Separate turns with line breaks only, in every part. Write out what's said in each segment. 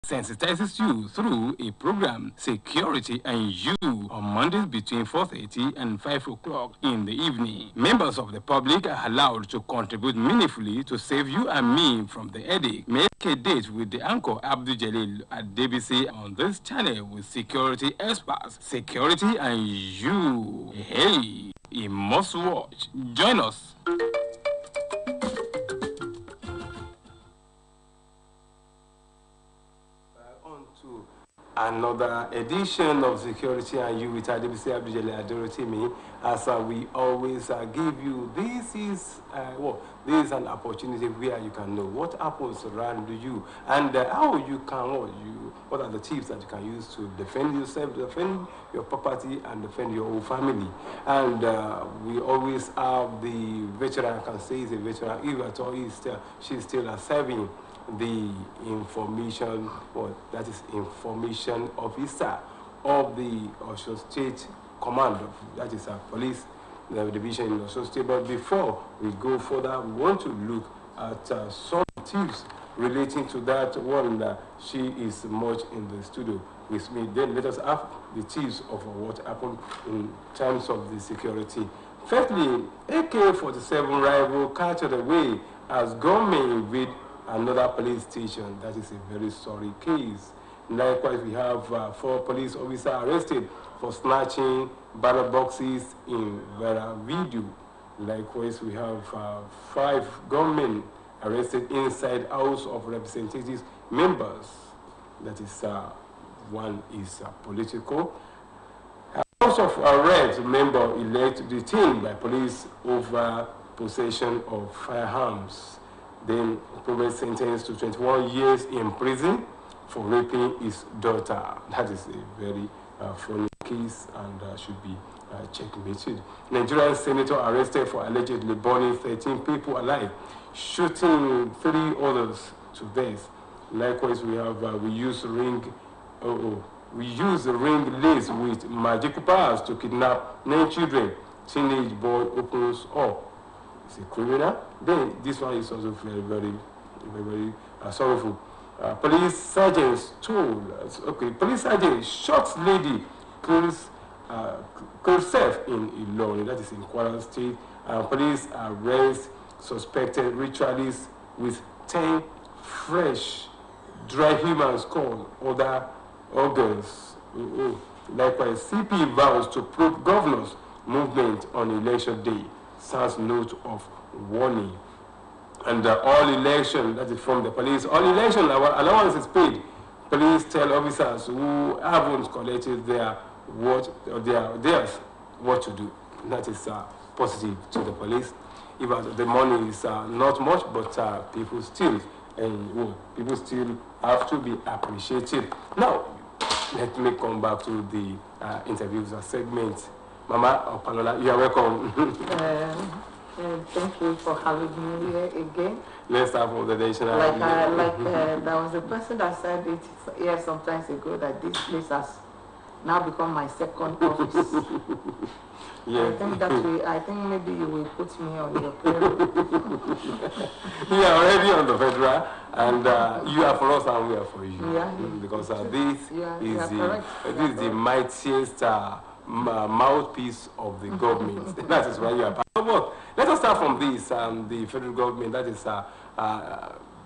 sensitizes you through a program, Security and You, on Mondays between 4:30 and 5 o'clock in the evening. Members of the public are allowed to contribute meaningfully to save you and me from the headache. Make a date with the anchor Abdul Jalil at DBC on this channel with security experts. Security and You. Hey, you must watch. Join us. Another edition of Security and You with DBC Abdul Jalil as we always give you, this is an opportunity where you can know what happens around you and how you can, what are the tips that you can use to defend yourself, defend your property, and defend your whole family. And we always have the veteran, I can say is a veteran, if at all she's still serving the information, that is information officer of the Osho State Command, that is our police division in Osho State. But before we go further, we want to look at some tips relating to that one. She is much in the studio with me. Then let us have the tips of what happened in terms of the security. Firstly, AK-47 rival captured away as government invade another police station. That is a very sorry case. Likewise, we have 4 police officers arrested for snatching ballot boxes in Vera video. Likewise, we have 5 gunmen arrested inside House of Representatives members. That is, one is political. House of Arrest member elect detained by police over possession of firearms. Then probably sentenced to 21 years in prison for raping his daughter. That is a very funny case and should be checkmated. Nigerian senator arrested for allegedly burning 13 people alive, shooting 3 others to death. Likewise, we have we use ring lace with magic powers to kidnap 9 children. Teenage boy opens up. It's a criminal. Then this one is also very, very sorrowful. Police sergeant police sergeant shot lady, kills herself in Ilorin, that is in Kwara State. Police arrest suspected ritualists with 10 fresh dry humans called other organs. Likewise, CP vows to probe governors' movement on election day. Sans note of warning. And all election, that is from the police, all election allowance is paid. Police tell officers who haven't collected theirs what to do. That is positive to the police. Even the money is not much, but people still have to be appreciated. Now, let me come back to the interviews segment. Mama Opanola, you are welcome.
Thank you for having me here again.
Let's start from the national.
There was a person that said it here sometimes ago that this place has now become my second office. Yeah. I think maybe you will put me on your payroll.
You are already on the federal, and you are for us and we are for you.
Yeah.
Because this is the mightiest mouthpiece of the government. That is why you are part of it. Let us start from this. The federal government, that is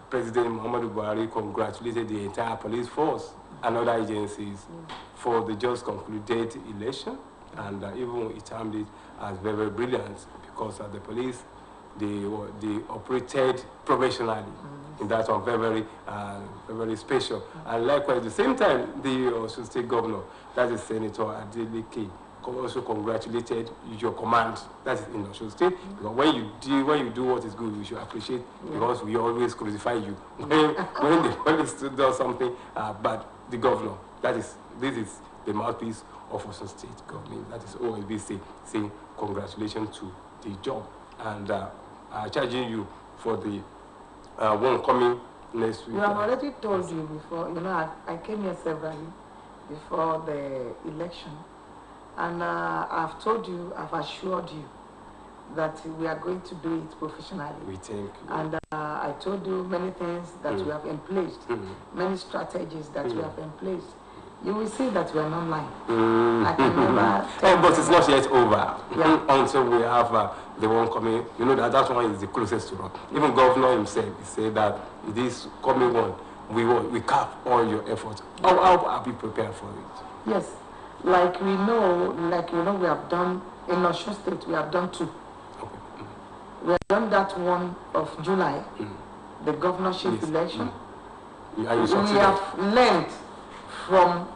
President Muhammadu Buhari, congratulated the entire police force and other agencies for the just concluded election, and even he termed it as very, very brilliant because the police, they operated professionally in that one, very, very special. And likewise, at the same time, the Osun State Governor, that is Senator Adeleke, also congratulated your command, that is in Osun State. Because when you do what is good, we should appreciate, because we always crucify you when the police does something bad. The governor, this is the mouthpiece of Osun State government, that is OSBC, saying congratulations to the job, and charging you for the one coming next week.
You have already told you before, I came here severally before the election, and I've told you, I've assured you that we are going to do it professionally.
We think.
And I told you many things that we have in place, many strategies that we have in place. You will see that we are not lying. I can never
but it's not yet over.
Yeah.
Until we have the one coming. You know that one is the closest to us. Even governor himself, he said that this coming one, we cap all your efforts. How are we prepared for it?
Yes. Like we know, we have done, in Osun State, we have done 2.
Okay.
We have done that one of July, the governorship election.
We
have learned from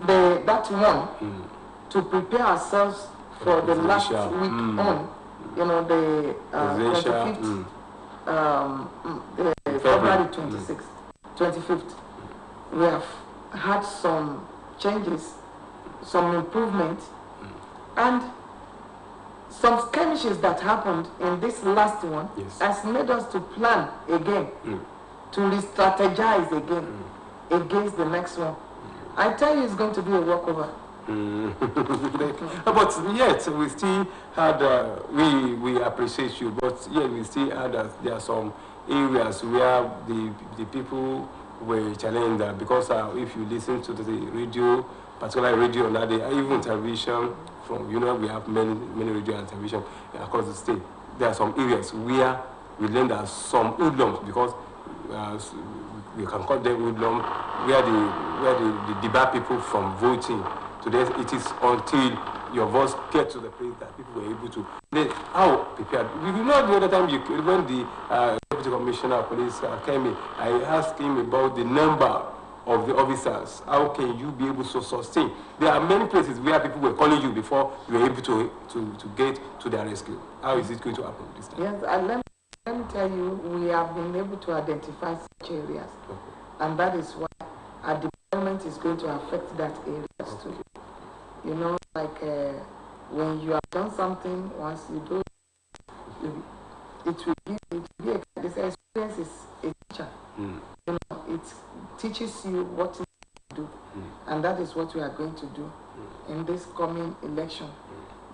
that one to prepare ourselves for the last week on, the 25th, the February 26th, 25th. We have had some changes, some improvement, and some skirmishes that happened in this last one has made us to plan again, to re-strategize again against the next one. I tell you, it's going to be a walkover.
But yet we still had we appreciate you, but yet we still had there are some areas where the people were challenged because if you listen to the radio, particularly radio on that day, even television, from we have many radio and television across the state. There are some areas where we learned that some hoodlums, because we can call them hoodlums, where they debar people from voting. Today it is until your voice gets to the place that people were able to. Then how prepared? You know the other time when the Deputy Commissioner of Police came in, I asked him about the number of the officers. How can you be able to sustain? There are many places where people were calling you before you were able to get to their rescue. How is it going to happen this time?
Yes, and let me tell you, we have been able to identify such areas, and that is why our deployment is going to affect that areas too. When you have done something, once you do, it will be this experience is a teacher. It teaches you what to do, and that is what we are going to do in this coming election.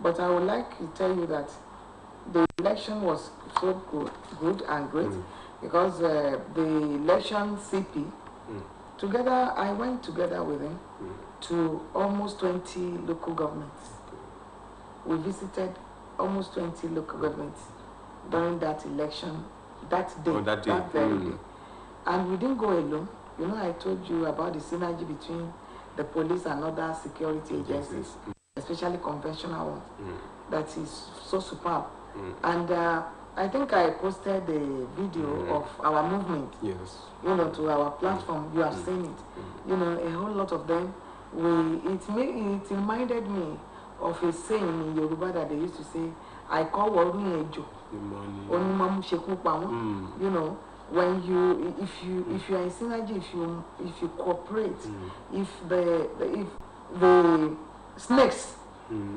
But I would like to tell you that the election was so good and great because the election CP, together, I went together with him to almost 20 local governments. We visited almost 20 local governments during that election, that day, that very day. And we didn't go alone. I told you about the synergy between the police and other security agencies, especially conventional ones. That is so superb. And I think I posted a video of our movement, to our platform. You have seen it. A whole lot of them. It reminded me of a saying in Yoruba that they used to say, I call Warun Ejo. When if you are in synergy, if you cooperate, if the snakes,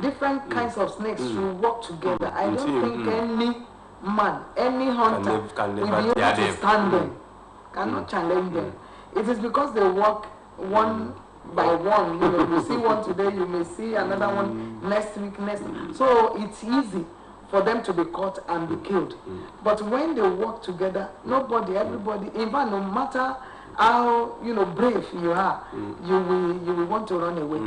different kinds of snakes should work together, I don't think any man, any hunter will be able to stand them, cannot challenge them. It is because they work one by one. You see one today, you may see another one next week, So it's easy for them to be caught and be killed. But when they work together, everybody, even no matter how brave you are, you will want to run away.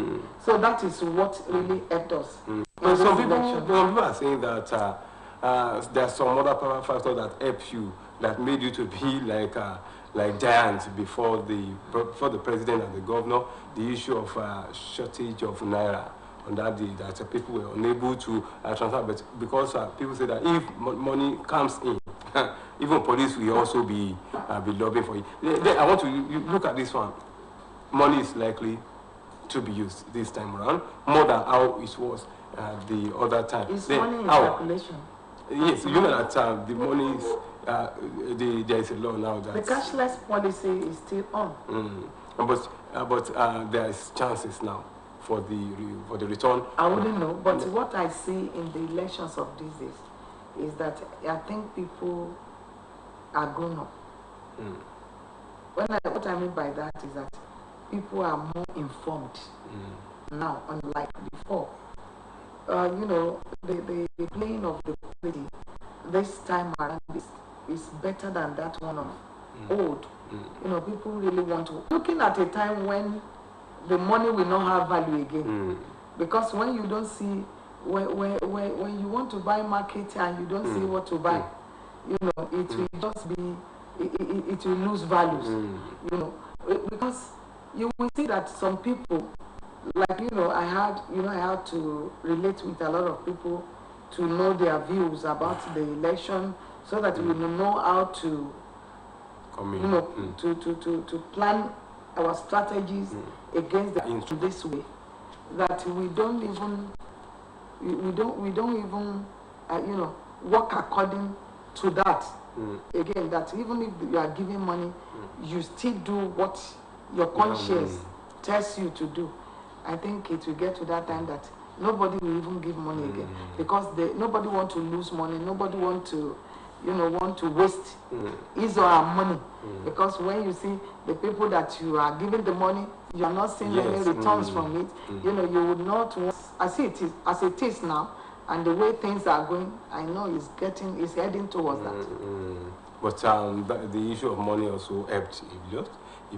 So that is what really helped us.
Some people are saying that there are some other factors that help you, that made you to be like giants before the president and the governor. The issue of shortage of naira on that day, that people were unable to transfer, but because people say that if money comes in, even police will also be lobbying for it. Then I want to look at this one. Money is likely to be used this time around more than how it was the other time.
It's money in circulation.
Yes, you know that the money is there is a law now that
the cashless policy is still on.
But there is chances now for the return.
I wouldn't know, but what I see in the elections of these days is that I think people are grown up. What I mean by that is that people are more informed now, unlike before. you know, the playing of the quality this time around is better than that one of old. You know, people really want to. Looking at a time when the money will not have value again. Because when you don't see, when you want to buy market and you don't see what to buy, you know, it will just be, it will lose values. You know, because you will see that some people, like, you know, I had to relate with a lot of people to know their views about the election so that we will know how to, you know, to plan our strategies against the, this way, that we don't even you know, work according to that. Again, that even if you are giving money, you still do what your conscience tells you to do. I think it will get to that time that nobody will even give money again, because nobody want to lose money, nobody want to, you know, want to waste his or her money. Because when you see the people that you are giving the money, you are not seeing any returns from it. You know, you would not want, as it is now, and the way things are going, I know it's heading towards that.
But the issue of money also helped a lot. I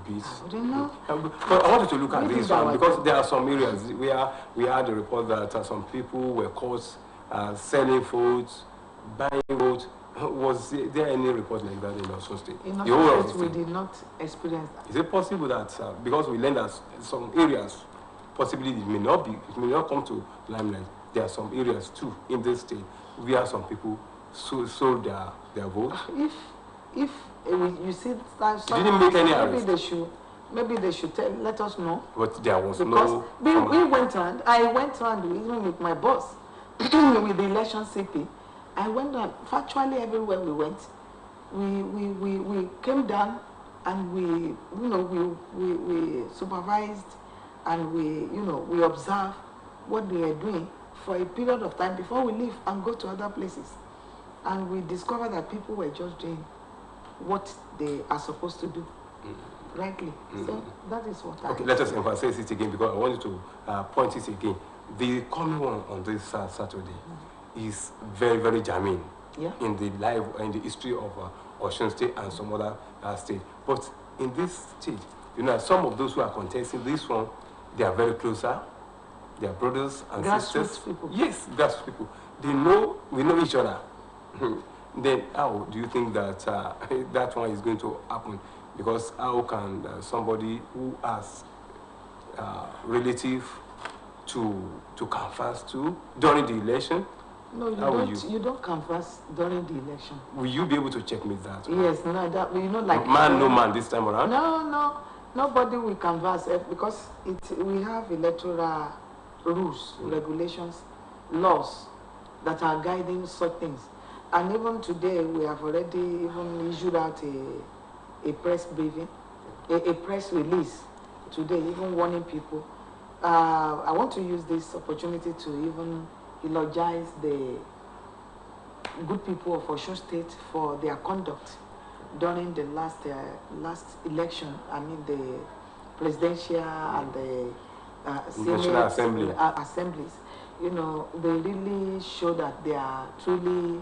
don't know.
But I wanted to look at this one because there are some areas where we had a report that some people were caught selling votes, buying votes. Was there any report like that in Osbc State?
In Osbc State, we did not experience that.
Is it possible that because we learned that some areas possibly it may not come to limelight? There are some areas too in this state where some people sold their votes.
If you see that,
you didn't make any arrest.
Maybe they should let us know.
But there was
because we went around. I went around even with my boss with the election CP. I went on virtually everywhere we went. We came down and we supervised and we observed what they are doing for a period of time before we leave and go to other places. And we discovered that people were just doing what they are supposed to do rightly. So that is what I
let us emphasize it again, because I wanted to point it again. The coming one on this Saturday is very, very germane in the history of Osun State and some other state. But in this state, you know, some of those who are contesting this one, they are very closer. They are brothers and sisters.
People.
Yes, grassroots people. We know each other. Then how do you think that that one is going to happen? Because how can somebody who has relative to canvass to during the election?
No, you don't canvass during the election.
Will you be able to checkmate that?
Yes, no, that like
man, no man this time around.
No, nobody will canvass because we have electoral rules, regulations, laws that are guiding such things. And even today, we have already even issued out a press briefing, a press release today, even warning people. I want to use this opportunity to even eulogize the good people of Osun State for their conduct during the last election. I mean, the presidential and the
National Assembly
assemblies. You know, they really show that they are truly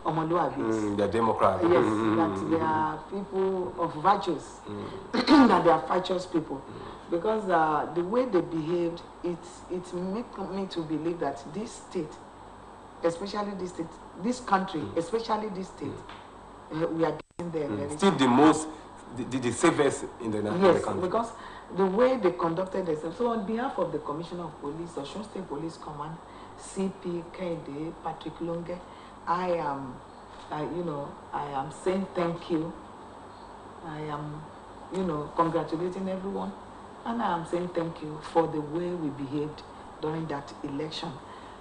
they're Democrats.
Yes, that they are people of virtues, that they are virtuous people. Because the way they behaved, it makes me to believe that this state, especially this state, this country, especially this state, we are getting there very
still the safest in the country.
Yes, because the way they conducted themselves. So on behalf of the Commissioner of Police, Osun State Police Command, CP Kende, Patrick Lunge, I am saying thank you. I am, congratulating everyone. And I am saying thank you for the way we behaved during that election.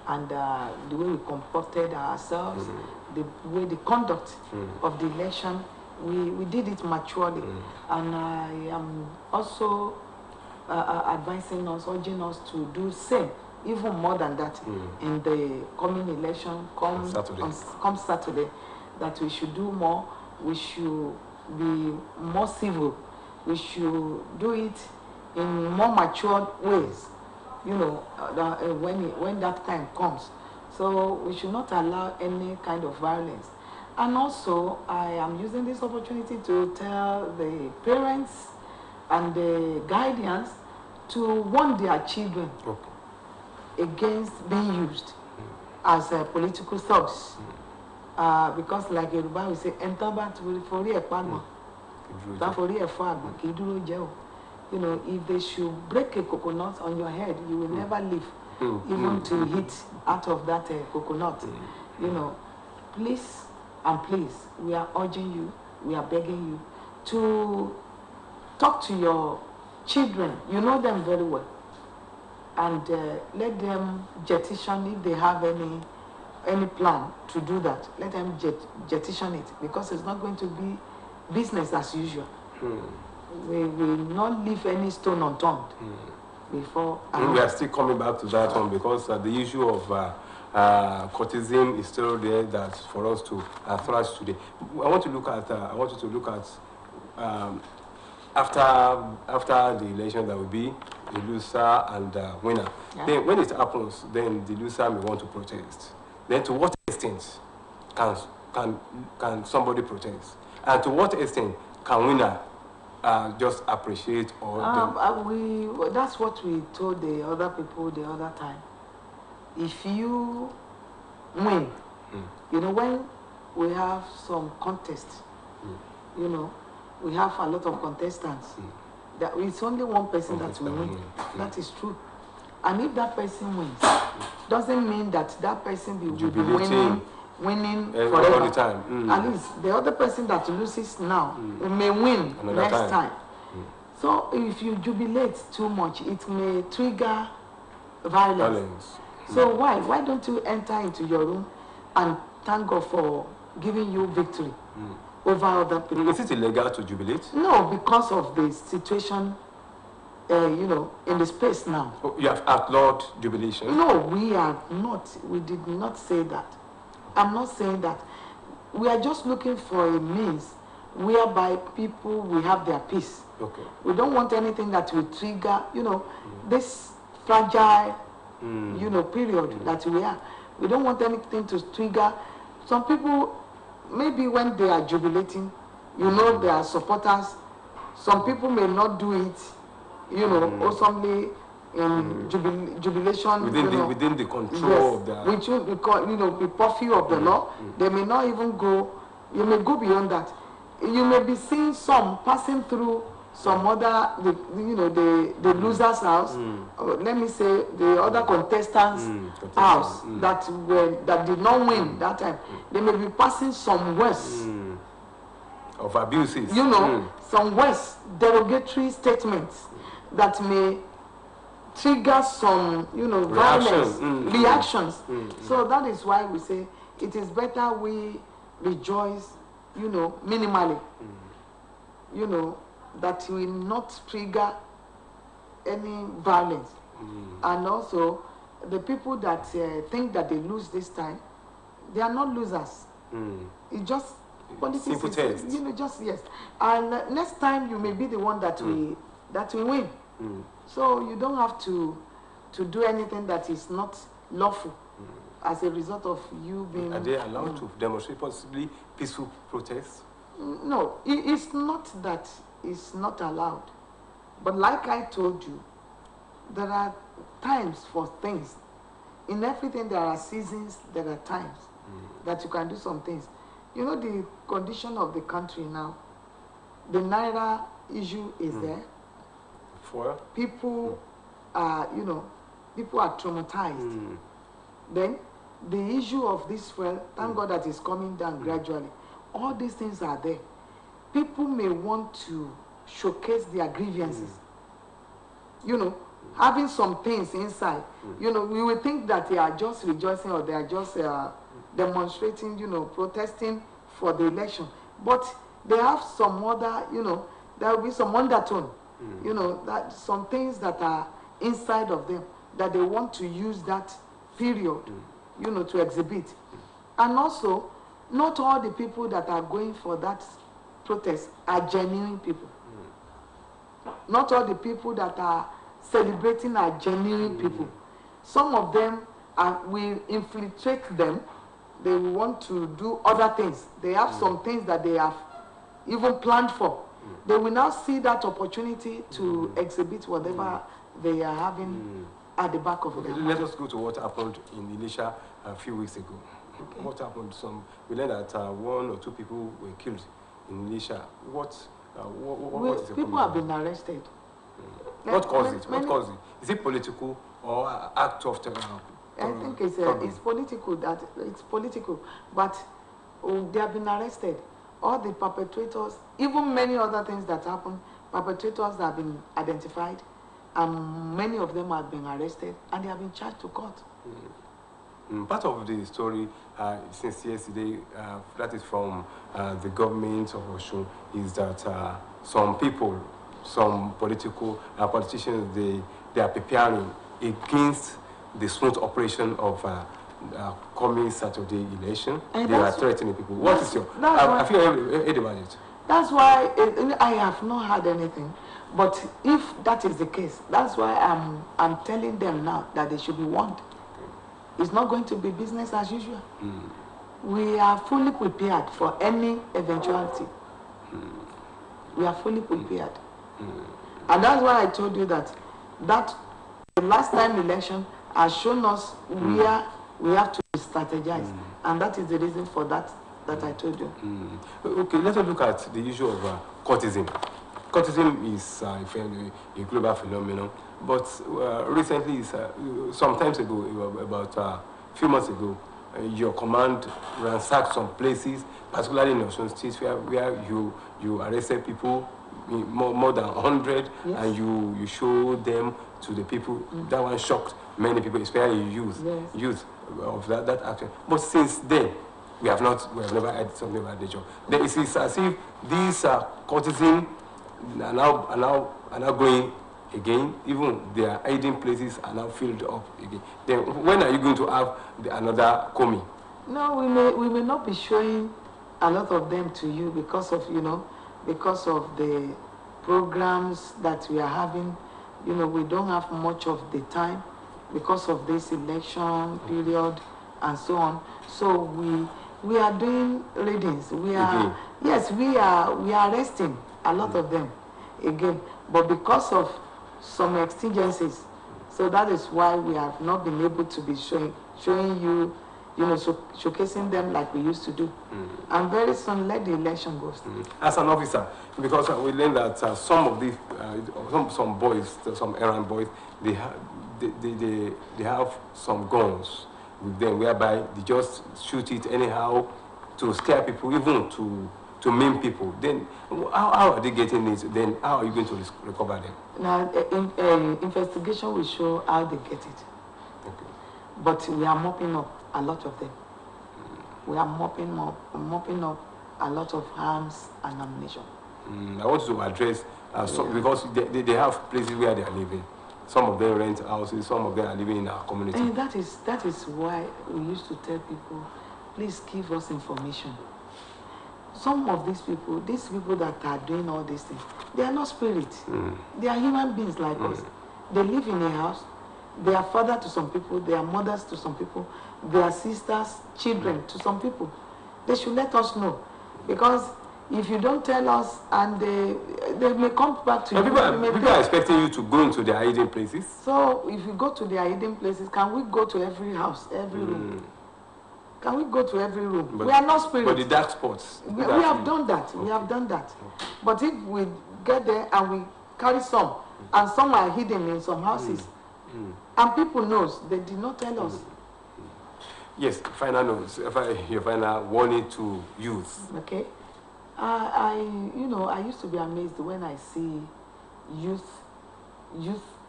And the way we comported ourselves, the way the conduct of the election, we did it maturely. And I am also advising us, urging us to do same, even more than that, in the coming election, come Saturday, that we should do more, we should be more civil, we should do it in more matured ways, you know, when that time comes. So we should not allow any kind of violence. And also, I am using this opportunity to tell the parents and the guardians to warn their children against being used as political thugs. Because like Yoruba will say, you know, if they should break a coconut on your head, you will never live, even to hit out of that coconut. You know, please and please, we are urging you, we are begging you to talk to your children. You know them very well, and let them jettison if they have any plan to do that. Let them jettison it, because it's not going to be business as usual. We will not leave any stone unturned before.
We are still coming back to that one, because the issue of courtesan is still there. That for us to thrash today. I want you to look at after the election, there will be the loser and winner. Yeah. Then when it happens, then the loser may want to protest. Then to what extent can somebody protest, and to what extent can winner just appreciate or
that's what we told the other people the other time. If you win, you know, when we have some contest, you know, we have a lot of contestants. That it's only one person that will win. That is true. And if that person wins, doesn't mean that that person will be winning forever.
All the time.
At least the other person that loses now may win next time. So if you jubilate too much, it may trigger violence. So why don't you enter into your room and thank God for giving you victory over other people?
Is it illegal to jubilate?
No, because of the situation, you know, in the space now.
Oh, you have outlawed jubilation?
No, we are not. We did not say that. I'm not saying that. We are just looking for a means whereby people will have their peace.
Okay.
We don't want anything that will trigger, you know, this fragile, you know, period that we are. We don't want anything to trigger. Some people, maybe when they are jubilating, you know, they are supporters. Some people may not do it, you know, awesomely in jubilation
within the control of the,
which will be called, you know, the purview of the law. They may not even go. You may go beyond that. You may be seeing some passing through some other, you know, the loser's house. Let me say the other contestants' house that did not win that time. They may be passing some worse
of abuses.
You know, some worse derogatory statements that may trigger some, you know, violence, reactions. So that is why we say it is better we rejoice, you know, minimally, you know, that will not trigger any violence. And also, the people that think that they lose this time, they are not losers. It just
simple test.
You know, just yes. And next time you may be the one that will win. So you don't have to do anything that is not lawful as a result of you being.
Are they allowed to demonstrate possibly peaceful protests?
No, it's not that it's not allowed. But like I told you, there are times for things. In everything there are seasons, there are times that you can do some things. You know the condition of the country now. The Naira issue is there.
For
people are, you know, people are traumatized. Then the issue of this fuel, thank God that is coming down gradually. All these things are there. People may want to showcase their grievances. You know, having some things inside. You know, we will think that they are just rejoicing or they are just demonstrating, you know, protesting for the election. But they have some other, you know, there will be some undertone. You know, that some things that are inside of them that they want to use that period, you know, to exhibit. And also, not all the people that are going for that protest are genuine people. Not all the people that are celebrating our genuine people. Some of them we infiltrate them. They want to do other things. They have some things that they have even planned for. They will now see that opportunity to exhibit whatever they are having at the back of their mind.
Let us go to what happened in Elisha a few weeks ago. Okay. What happened? We learned that 1 or 2 people were killed in Elisha. What is the
people have been arrested.
What caused it? What caused it? Is it political or act of terror?
I think it's political. It's political, but they have been arrested. All the perpetrators, even many other things that happened, perpetrators have been identified, and many of them have been arrested, and they have been charged to court.
Part of the story since yesterday, that is from the government of Osun, is that some people, some politicians, they are preparing against the smooth operation of coming Saturday election. They are threatening people. What is your... Have you heard about it?
That's why I have not heard anything. But if that is the case, that's why I'm telling them now that they should be warned. It's not going to be business as usual. We are fully prepared for any eventuality. We are fully prepared. And that's why I told you that the last time election has shown us where we have to strategize. And that is the reason for that I told you.
Okay, let us look at the issue of courtism. Courtism is a global phenomenon, but recently, some times ago, about a few months ago, your command ransacked some places, particularly in Osun State, where you arrested people, more than 100, yes. And you showed them to the people. That one shocked many people, especially youth of that action. But since then, we have never had something about the job. Then it is as if these courtesans are now going again. Even their hiding places are now filled up again. Then when are you going to have another coming?
No, we may not be showing a lot of them to you because of the programs that we are having. We don't have much of the time because of this election period and so on. So we are doing readings. We are arresting a lot of them again, but because of some exigencies, so that is why we have not been able to be showing you, showcasing them like we used to do. And very soon, let the election go.
As an officer, because we learned that some of these, some boys, some errand boys, they have some guns with them, whereby they just shoot it anyhow to scare people, even to maim people. Then how are they getting it? Then how are you going to recover them?
Now, investigation will show how they get it.
Okay.
But we are mopping up a lot of them. We are mopping up a lot of arms and ammunition.
I want to address because they have places where they are living. Some of them rent houses, some of them are living in our community.
And that is why we used to tell people, please give us information. Some of these people that are doing all these things, they are not spirits. They are human beings like us. They live in a house. They are father to some people. They are mothers to some people. They are sisters, children to some people. They should let us know. Because if you don't tell us, and they may come back to you.
People are expecting you to go into their hiding places.
So if you go to their hiding places, can we go to every house, every room? Can we go to every room? We are not spirits.
But the dark spots.
We have done that. Okay. We have done that. Okay. But if we get there and we carry some, and some are hidden in some houses, and people knows, they did not tell us.
Yes, final notes. Your final warning to youth.
Okay. I used to be amazed when I see youth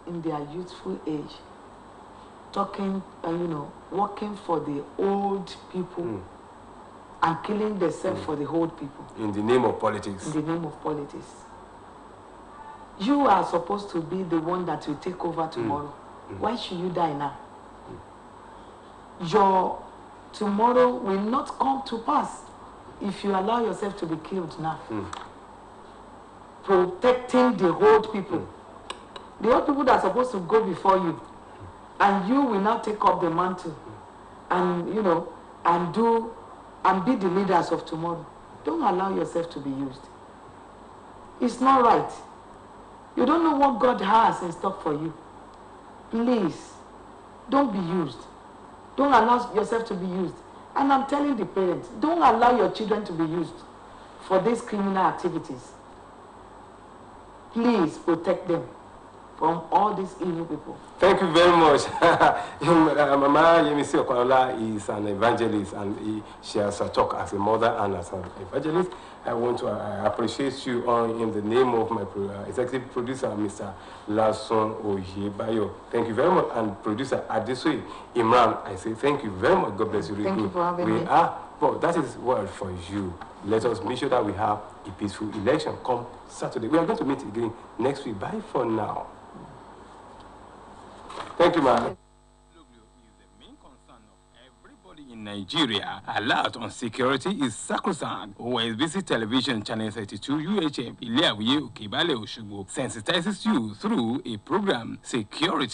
in their youthful age talking, working for the old people and killing themselves for the old people.
In the name of politics.
In the name of politics. You are supposed to be the one that will take over tomorrow. Why should you die now? Your tomorrow will not come to pass if you allow yourself to be killed now. Protecting the old people. The old people that are supposed to go before you, and you will now take up the mantle, and you know, and be the leaders of tomorrow. Don't allow yourself to be used. It's not right. You don't know what God has in stock for you. Please, don't be used. Don't allow yourself to be used. And I'm telling the parents, don't allow your children to be used for these criminal activities. Please protect them from all these evil people.
Thank you very much. Mama Yemisi Okwanola is an evangelist, and she has a talk as a mother and as an evangelist. I want to appreciate you in the name of my executive producer, Mr. Lason Oyebayo. Thank you very much. And producer Adesoi Imran, I say thank you very much. God bless you.
Thank you for having me.
Well, that is word for you. Let us make sure that we have a peaceful election come Saturday. We are going to meet again next week. Bye for now. Thank you, man. In Nigeria, alert on security is sacrosanct. OSBC Television Channel 32 UHF Ileawiye Okebale Osogbo sensitizes you through a program, Security.